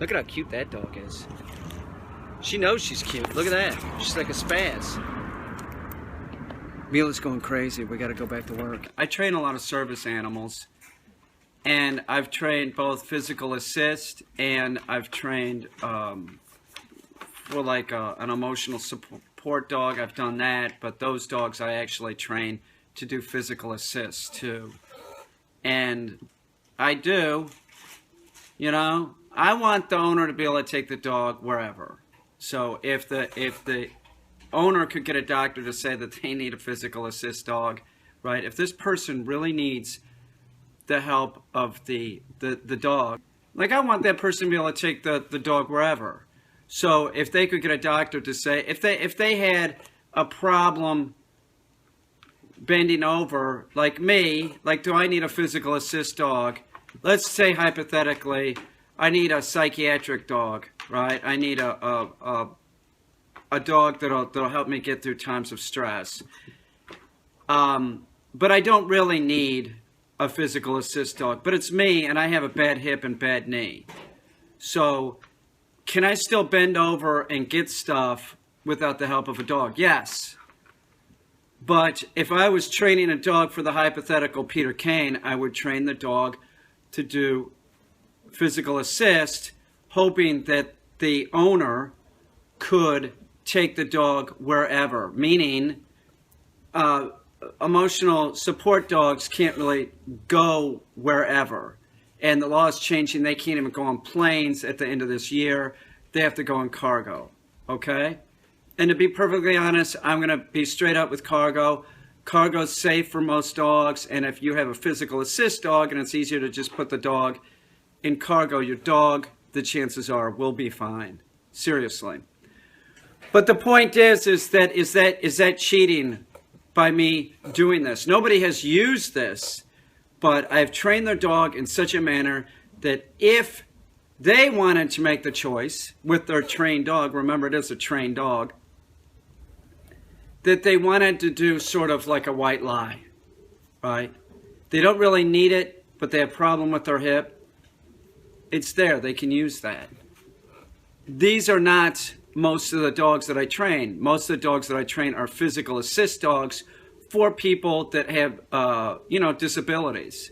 Look at how cute that dog is. She knows she's cute. Look at that. She's like a spaz. Mila's going crazy. We got to go back to work. I train a lot of service animals. And I've trained both physical assist and I've trained for like an emotional support dog. I've done that. But those dogs I actually train to do physical assist too. And I do, you know, I want the owner to be able to take the dog wherever. So if the owner could get a doctor to say that they need a physical assist dog, right? If this person really needs the help of the dog, like I want that person to be able to take the dog wherever. So if they could get a doctor to say, if they had a problem bending over, like me, like do I need a physical assist dog? Let's say hypothetically, I need a psychiatric dog, right? I need a dog that'll help me get through times of stress. But I don't really need a physical assist dog. But it's me, and I have a bad hip and bad knee. So can I still bend over and get stuff without the help of a dog? Yes. But if I was training a dog for the hypothetical Peter Caine, I would train the dog to do physical assist, hoping that the owner could take the dog wherever, meaning emotional support dogs can't really go wherever. And the law is changing. They can't even go on planes at the end of this year. They have to go on cargo, okay? And to be perfectly honest, I'm going to be straight up with cargo. Cargo's safe for most dogs, and if you have a physical assist dog and it's easier to just put the dog in cargo, your dog, the chances are, will be fine. Seriously. But the point is that cheating by me doing this? Nobody has used this, but I've trained their dog in such a manner that if they wanted to make the choice with their trained dog, remember it is a trained dog, that they wanted to do sort of like a white lie, right? They don't really need it, but they have a problem with their hip. It's there. They can use that. These are not most of the dogs that I train. Most of the dogs that I train are physical assist dogs for people that have, disabilities.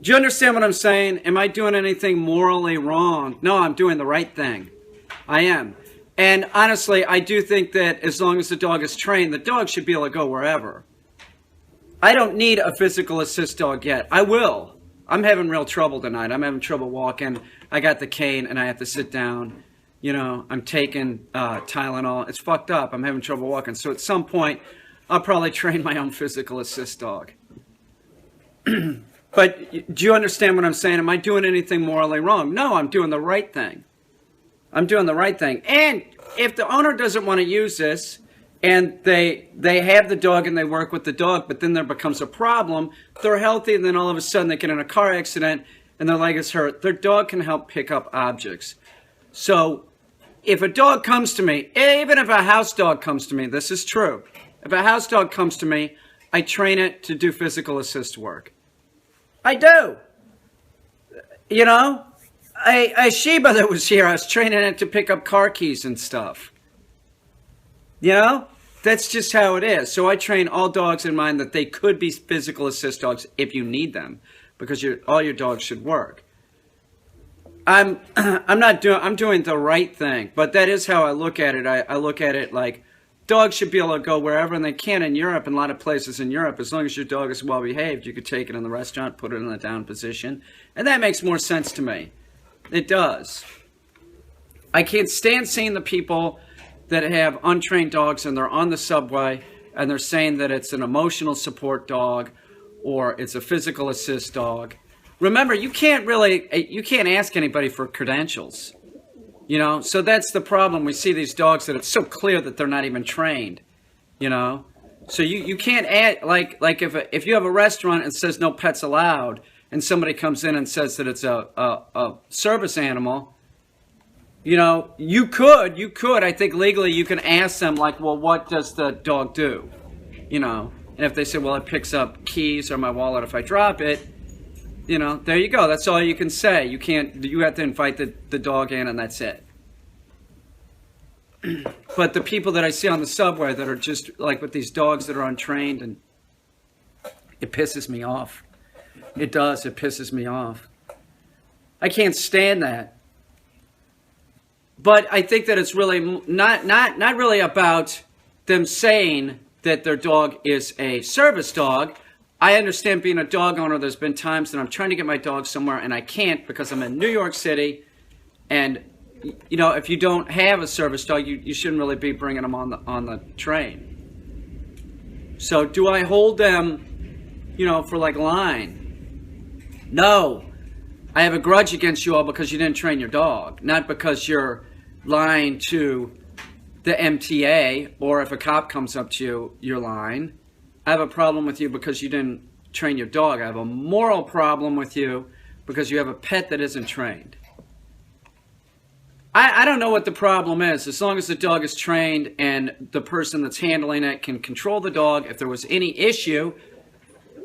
Do you understand what I'm saying? Am I doing anything morally wrong? No, I'm doing the right thing. I am. And honestly, I do think that as long as the dog is trained, the dog should be able to go wherever. I don't need a physical assist dog yet. I will. I'm having real trouble tonight. I'm having trouble walking. I got the cane and I have to sit down. You know, I'm taking Tylenol. It's fucked up. I'm having trouble walking. So at some point, I'll probably train my own physical assist dog. But do you understand what I'm saying? Am I doing anything morally wrong? No, I'm doing the right thing. I'm doing the right thing. And if the owner doesn't want to use this, and they have the dog and they work with the dog, but then there becomes a problem, they're healthy, and then all of a sudden they get in a car accident and their leg is hurt, their dog can help pick up objects. So if a dog comes to me, even if a house dog comes to me, this is true. If a house dog comes to me, I train it to do physical assist work. I do. You know, a Shiba that was here, I was training it to pick up car keys and stuff. You know, that's just how it is. So I train all dogs in mind that they could be physical assist dogs if you need them, because all your dogs should work. I'm doing the right thing, but that is how I look at it. I look at it like dogs should be able to go wherever, and they can in Europe, in a lot of places in Europe. As long as your dog is well behaved, you could take it in the restaurant, put it in the down position, and that makes more sense to me. It does. I can't stand seeing the people that have untrained dogs and they're on the subway and they're saying that it's an emotional support dog or it's a physical assist dog. Remember, you can't ask anybody for credentials, you know? So that's the problem. We see these dogs that it's so clear that they're not even trained, you know? So you can't add, like if you have a restaurant and says no pets allowed and somebody comes in and says that it's a service animal, you know, you could, I think legally you can ask them like, well, what does the dog do? You know, and if they say, well, it picks up keys or my wallet if I drop it, You know, there you go. That's all you can say. You have to invite the dog in and that's it. But the people that I see on the subway that are just like with these dogs that are untrained, and it pisses me off. It does. It pisses me off. I can't stand that. But I think that it's really not really about them saying that their dog is a service dog. I understand being a dog owner, there's been times that I'm trying to get my dog somewhere and I can't because I'm in New York City, and you know, if you don't have a service dog, you shouldn't really be bringing them on the train. So do I hold them, you know, for like line? No. I have a grudge against you all because you didn't train your dog, not because you're lying to the MTA, or if a cop comes up to you, you're lying. I have a problem with you because you didn't train your dog. I have a moral problem with you because you have a pet that isn't trained. I don't know what the problem is. As long as the dog is trained and the person that's handling it can control the dog, if there was any issue,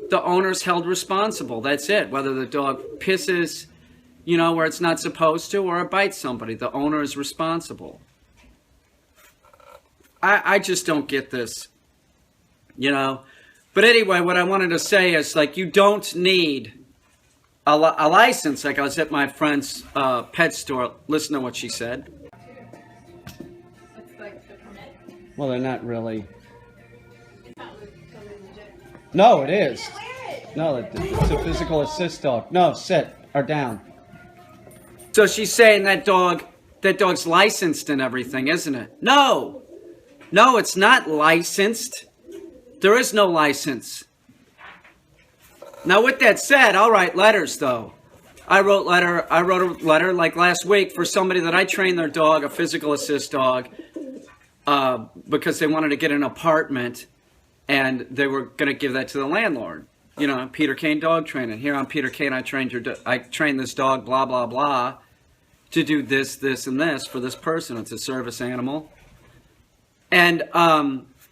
the owner's held responsible. That's it. Whether the dog pisses, you know, where it's not supposed to, or it bites somebody, the owner is responsible. I just don't get this, you know. But anyway, what I wanted to say is, like, you don't need a license. Like, I was at my friend's pet store. Listen to what she said. Well, they're not really. No, it is. No, it's a physical assist dog. No, sit or down. So she's saying that dog's licensed and everything, isn't it? No, it's not licensed. There is no license. Now, with that said, I'll write letters, though. I wrote a letter like last week for somebody that I trained their dog, a physical assist dog, because they wanted to get an apartment, and they were going to give that to the landlord. You know, Peter Caine dog training. Here I'm Peter Caine. I trained this dog, blah, blah, blah, to do this, this, and this for this person. It's a service animal. And,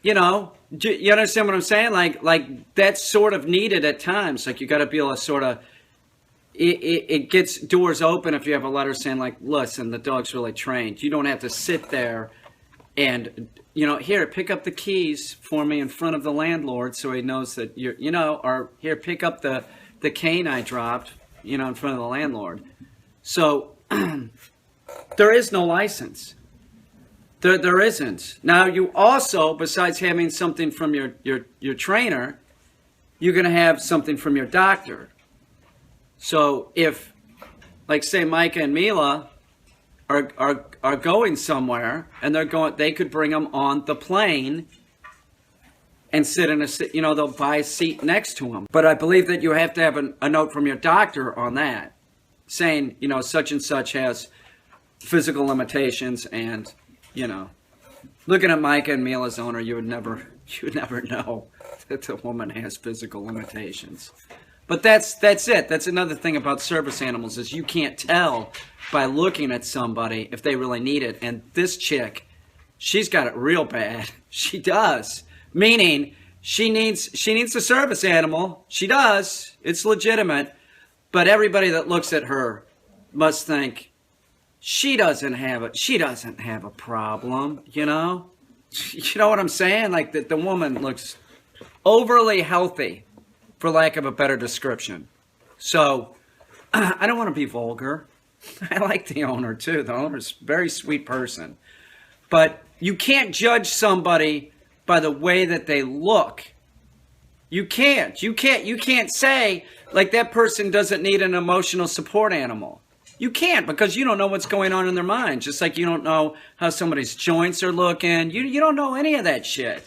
you know, you understand what I'm saying? Like that's sort of needed at times. Like, you got to be able to sort of, it gets doors open if you have a letter saying, like, listen, the dog's really trained. You don't have to sit there and, you know, here, pick up the keys for me in front of the landlord so he knows that you're, you know, or here, pick up the cane I dropped, you know, in front of the landlord. So there is no license. There isn't. Now, you also, besides having something from your trainer, you're going to have something from your doctor. So if, like, say, Micah and Mila are going somewhere, and they could bring them on the plane and sit in you know, they'll buy a seat next to them. But I believe that you have to have a note from your doctor on that, saying, you know, such and such has physical limitations, and, you know, looking at Micah and Mila's owner, you would never know that the woman has physical limitations. But that's it. That's another thing about service animals, is you can't tell by looking at somebody if they really need it. And this chick, she's got it real bad. She does. Meaning she needs a service animal. She does. It's legitimate. But everybody that looks at her must think she doesn't have a problem, you know? You know what I'm saying? Like, the woman looks overly healthy, for lack of a better description. So, I don't want to be vulgar. I like the owner, too. The owner's a very sweet person. But you can't judge somebody by the way that they look. You can't. You can't say, like, that person doesn't need an emotional support animal. You can't, because you don't know what's going on in their mind. Just like you don't know how somebody's joints are looking. You don't know any of that shit.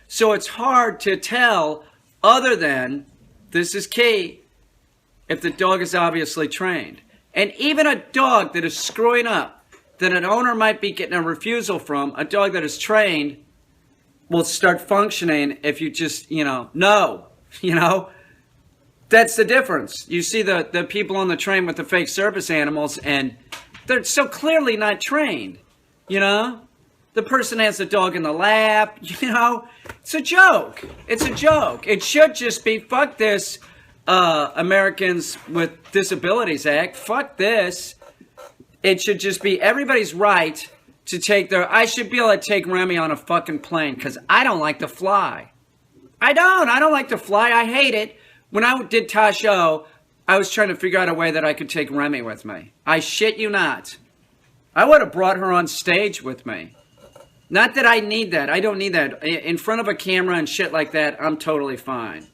So it's hard to tell, other than, this is key, if the dog is obviously trained. And even a dog that is screwing up, that an owner might be getting a refusal from, a dog that is trained will start functioning if you just, you know, that's the difference. You see the people on the train with the fake service animals, and they're so clearly not trained, you know? The person has the dog in the lap, you know? It's a joke. It's a joke. It should just be, fuck this. Americans with Disabilities Act. Fuck this. It should just be everybody's right to take their... I should be able to take Remy on a fucking plane because I don't like to fly. I don't like to fly. I hate it. When I did Tasho, I was trying to figure out a way that I could take Remy with me. I shit you not. I would have brought her on stage with me. Not that I need that. I don't need that. In front of a camera and shit like that, I'm totally fine.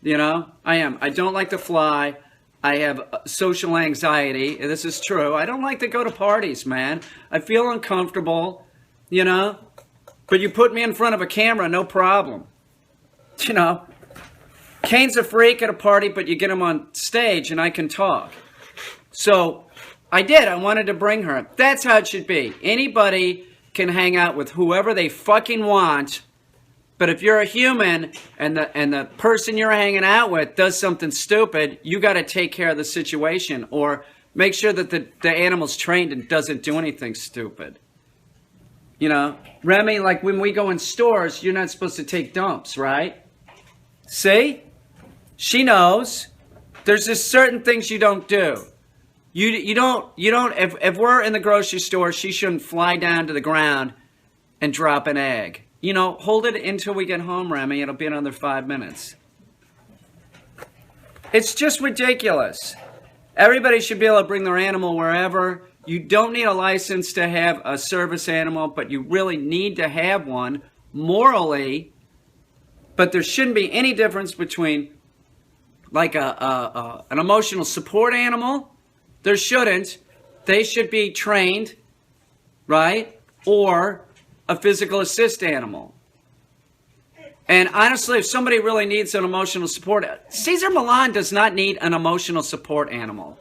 You know? I am. I don't like to fly. I have social anxiety. This is true. I don't like to go to parties, man. I feel uncomfortable, you know? But you put me in front of a camera, no problem. You know? Caine's a freak at a party, but you get him on stage and I can talk. So, I did. I wanted to bring her. That's how it should be. Anybody can hang out with whoever they fucking want. But if you're a human and the person you're hanging out with does something stupid, you got to take care of the situation or make sure that the animal's trained and doesn't do anything stupid. You know, Remy, like when we go in stores, you're not supposed to take dumps, right? See? She knows. There's just certain things you don't do. You don't, if we're in the grocery store, she shouldn't fly down to the ground and drop an egg. You know, hold it until we get home, Remy. It'll be another 5 minutes. It's just ridiculous. Everybody should be able to bring their animal wherever. You don't need a license to have a service animal, but you really need to have one morally. But there shouldn't be any difference between like an emotional support animal. There shouldn't. They should be trained, right? Or a physical assist animal. And honestly, if somebody really needs an emotional support, Cesar Millan does not need an emotional support animal.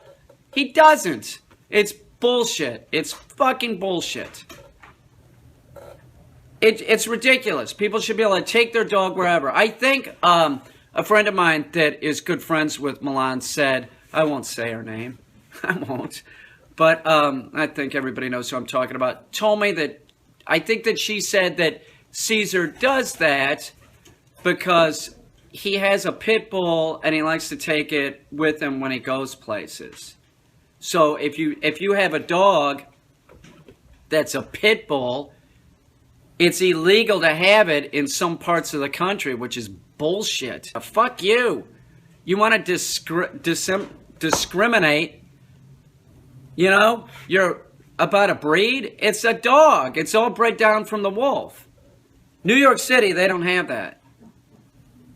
He doesn't. It's bullshit. It's fucking bullshit. It's ridiculous. People should be able to take their dog wherever. I think a friend of mine that is good friends with Millan said, I won't say her name. I won't. But I think everybody knows who I'm talking about. Told me that I think that she said that Caesar does that because he has a pit bull and he likes to take it with him when he goes places. So if you have a dog that's a pit bull, it's illegal to have it in some parts of the country, which is bullshit. Fuck you. You want to discriminate, you know, you're about a breed? It's a dog. It's all bred down from the wolf. New York City, they don't have that.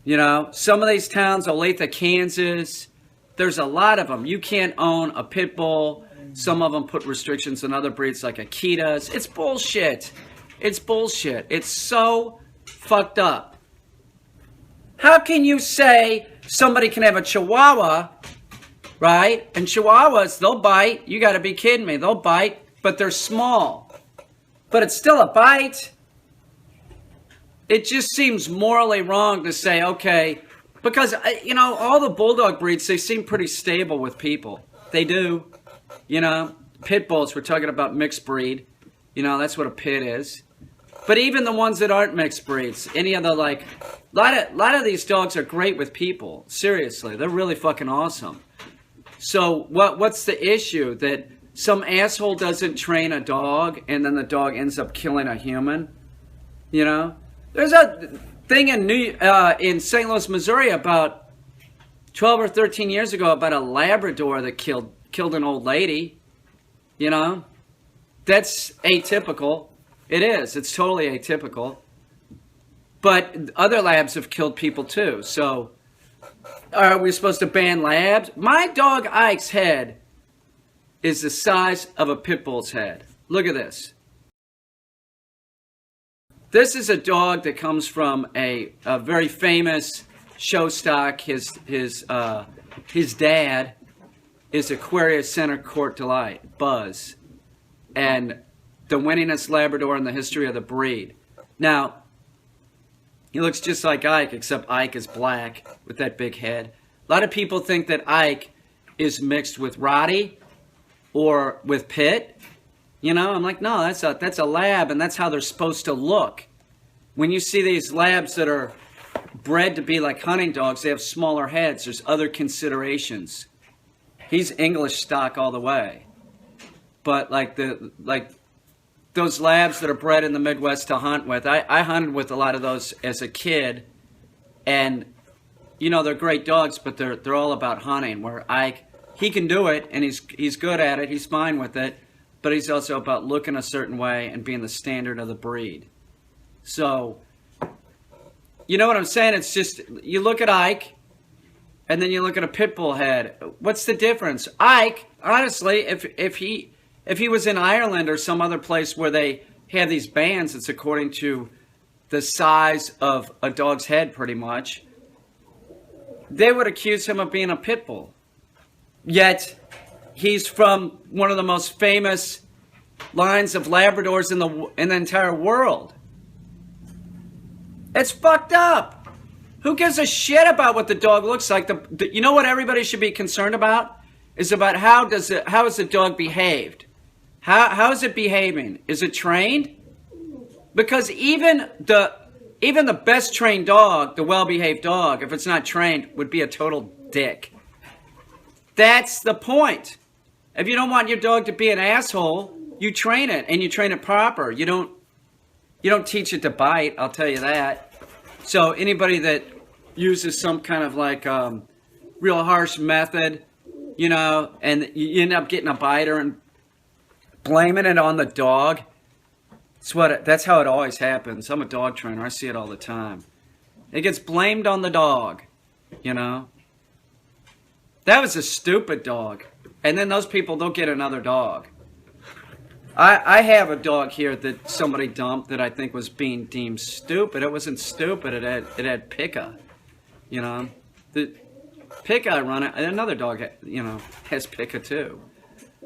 You know, some of these towns, Olathe, Kansas, there's a lot of them. You can't own a pit bull. Some of them put restrictions on other breeds like Akitas. It's bullshit. It's bullshit. It's so fucked up. How can you say somebody can have a Chihuahua, right? And Chihuahuas, they'll bite. You got to be kidding me. They'll bite, but they're small. But it's still a bite. It just seems morally wrong to say, okay, because, you know, all the bulldog breeds, they seem pretty stable with people. They do. You know, pit bulls, we're talking about mixed breed. You know, that's what a pit is. But even the ones that aren't mixed breeds, any of the, like, a lot of these dogs are great with people. Seriously, they're really fucking awesome. So what's the issue? That some asshole doesn't train a dog and then the dog ends up killing a human? You know? There's a thing in St. Louis, Missouri about 12 or 13 years ago about a Labrador that killed an old lady. You know? That's atypical. It is. It's totally atypical. But other labs have killed people too. So are we supposed to ban labs? My dog Ike's head is the size of a pit bull's head. Look at this. This is a dog that comes from a very famous show stock. His dad is Aquarius Center Court Delight, Buzz. And the winningest Labrador in the history of the breed. Now, he looks just like Ike, except Ike is black with that big head. A lot of people think that Ike is mixed with Roddy or with Pitt. You know, I'm like, no, that's a lab, and that's how they're supposed to look. When you see these labs that are bred to be like hunting dogs. They have smaller heads. There's other considerations. He's English stock all the way. But like those labs that are bred in the Midwest to hunt with, I hunted with a lot of those as a kid, and you know, they're great dogs, but they're all about hunting. Where he can do it, and he's good at it. He's fine with it, but he's also about looking a certain way and being the standard of the breed. So, you know what I'm saying? It's just, you look at Ike, and then you look at a pit bull head. What's the difference? Ike, honestly, if he was in Ireland or some other place where they have these bands, it's according to the size of a dog's head, pretty much, they would accuse him of being a pit bull. Yet, he's from one of the most famous lines of Labradors in the entire world. It's fucked up. Who gives a shit about what the dog looks like? You know what everybody should be concerned about? Is about how is the dog behaved? How is it behaving? Is it trained? Because even the best trained dog, the well-behaved dog, if it's not trained, would be a total dick. That's the point. If you don't want your dog to be an asshole, you train it, and you train it proper. You don't teach it to bite, I'll tell you that. So anybody that uses some kind of like real harsh method, you know, and you end up getting a biter and blaming it on the dog, that's how it always happens. I'm a dog trainer. I see it all the time. It gets blamed on the dog, you know. That was a stupid dog. And then those people don't get another dog. I have a dog here that somebody dumped that I think was being deemed stupid. It wasn't stupid. It had pica, you know. The pica I run it. Another dog, you know, has pica too.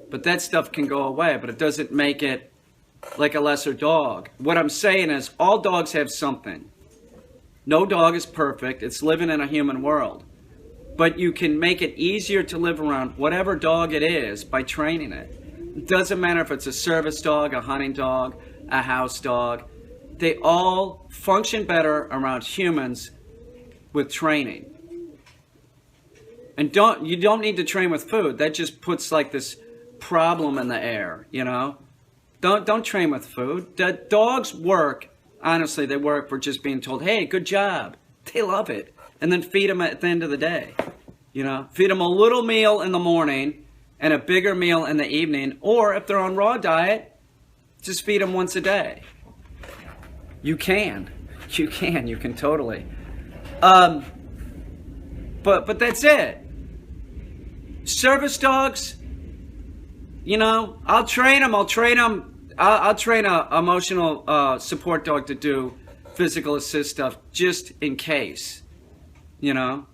But that stuff can go away. But it doesn't make it like a lesser dog. What I'm saying is all dogs have something. No dog is perfect. It's living in a human world. But you can make it easier to live around whatever dog it is by training it. It doesn't matter if it's a service dog, a hunting dog, a house dog. They all function better around humans with training. And you don't need to train with food. That just puts like this problem in the air, you know? Don't train with food. The dogs work, honestly, they work for just being told, hey, good job. They love it. And then feed them at the end of the day. You know, feed them a little meal in the morning and a bigger meal in the evening. Or if they're on raw diet, just feed them once a day. You can totally. But that's it. Service dogs, you know, I'll train them. I'll train a emotional support dog to do physical assist stuff just in case. You know,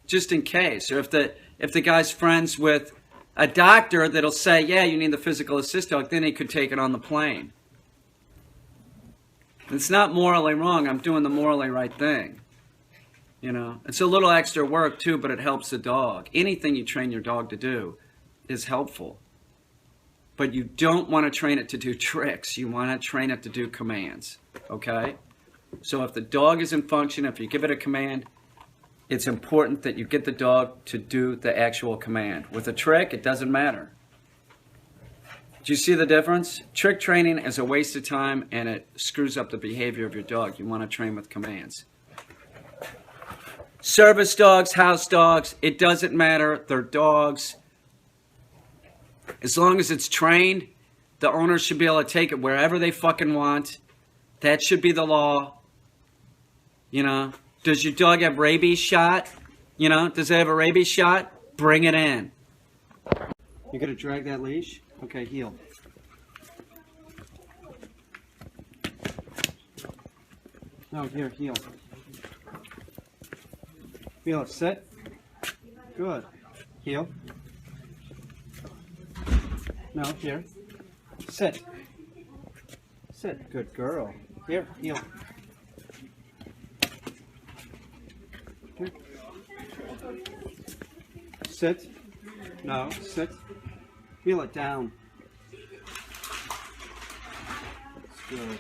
just in case. Or if the guy's friends with a doctor that'll say, yeah, you need the physical assist dog, then he could take it on the plane. It's not morally wrong. I'm doing the morally right thing. You know, it's a little extra work too, but it helps the dog. Anything you train your dog to do is helpful. But you don't want to train it to do tricks. You want to train it to do commands. Okay? So if the dog is in function, if you give it a command, it's important that you get the dog to do the actual command. With a trick, it doesn't matter. Do you see the difference? Trick training is a waste of time and it screws up the behavior of your dog. You want to train with commands. Service dogs, house dogs, it doesn't matter. They're dogs. As long as it's trained, the owner should be able to take it wherever they fucking want. That should be the law. You know, does your dog have rabies shot? You know, does it have a rabies shot? Bring it in. You gonna drag that leash? Okay, heel. No, here, heel. Feel it, sit. Good. Heel. No, here. Sit. Sit. Good girl. Here, heel. Here. Sit. No, sit. Feel it down. That's good.